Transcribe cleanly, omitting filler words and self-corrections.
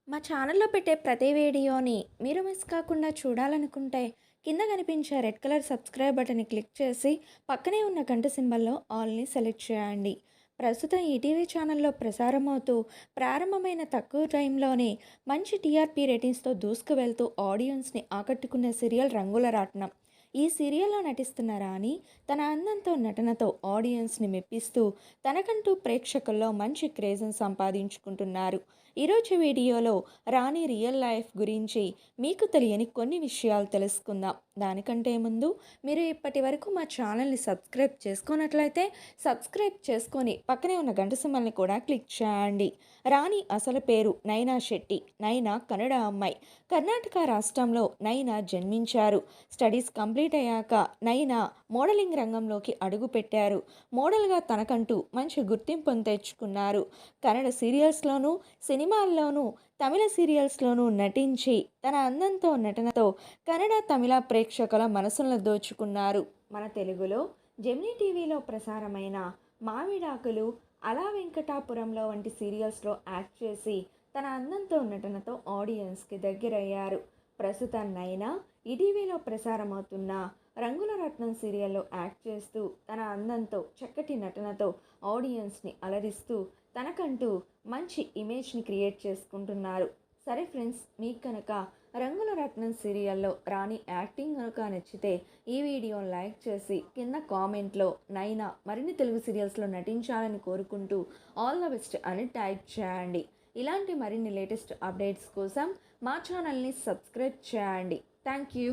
మా ఛానల్లో పెట్టే ప్రతి వీడియోని మీరు మిస్ కాకుండా చూడాలనుకుంటే కింద కనిపించే రెడ్ కలర్ సబ్స్క్రైబ్ బటన్ని క్లిక్ చేసి పక్కనే ఉన్న గంట సింబల్లో ఆల్ని సెలెక్ట్ చేయండి. ప్రస్తుతం ఈటీవీ ఛానల్లో ప్రసారమవుతూ ప్రారంభమైన తక్కువ టైంలోనే మంచి టీఆర్పీ రేటింగ్స్తో దూసుకు వెళ్తూ ఆడియన్స్ని ఆకట్టుకునే సీరియల్ రంగుల రాట్నం. ఈ సీరియల్లో నటిస్తున్న రాణి తన అందంతో నటనతో ఆడియన్స్ని మెప్పిస్తూ తనకంటూ ప్రేక్షకుల్లో మంచి క్రేజ్ని సంపాదించుకుంటున్నారు. ఈరోజు వీడియోలో రాణి రియల్ లైఫ్ గురించి మీకు తెలియని కొన్ని విషయాలు తెలుసుకుందాం. దానికంటే ముందు మీరు ఇప్పటి వరకు మా ఛానల్ని సబ్స్క్రైబ్ చేసుకున్నట్లయితే సబ్స్క్రైబ్ చేసుకొని పక్కనే ఉన్న గంట సింబల్ని కూడా క్లిక్ చేయండి. రాణి అసలు పేరు నైనా శెట్టి. నైనా కన్నడ అమ్మాయి. కర్ణాటక రాష్ట్రంలో నైనా జన్మించారు. స్టడీస్ కంప్లీట్ అయ్యాక నైనా మోడలింగ్ రంగంలోకి అడుగుపెట్టారు. మోడల్గా తనకంటూ మంచి గుర్తింపును తెచ్చుకున్నారు. కన్నడ సీరియల్స్లోనూ సినిమాల్లోనూ తమిళ సీరియల్స్లోనూ నటించి తన అందంతో నటనతో కన్నడ తమిళ ప్రేక్షకుల మనసులను దోచుకున్నారు. మన తెలుగులో జెమినీ టీవీలో ప్రసారమైన మామిడాకులు, అలా వెంకటాపురంలో వంటి సీరియల్స్లో యాక్ట్ చేసి తన అందంతో నటనతో ఆడియన్స్కి దగ్గరయ్యారు. ప్రస్తుతం నైనా ఈటీవీలో ప్రసారమవుతున్న రంగుల రత్నం సీరియల్లో యాక్ట్ చేస్తూ తన అందంతో చక్కటి నటనతో ఆడియన్స్ని అలరిస్తూ తనకంటూ మంచి ఇమేజ్ని క్రియేట్ చేసుకుంటున్నారు. సరే ఫ్రెండ్స్, మీకు కనుక రంగుల రత్నం సీరియల్లో రాణి యాక్టింగ్ కనుక నచ్చితే ఈ వీడియోని లైక్ చేసి కింద కామెంట్లో నైనా మరిన్ని తెలుగు సీరియల్స్లో నటించాలని కోరుకుంటూ ఆల్ ద బెస్ట్ అని టైప్ చేయండి. ఇలాంటి మరిన్ని లేటెస్ట్ అప్డేట్స్ కోసం మా ఛానల్ని సబ్స్క్రైబ్ చేయండి. Thank you.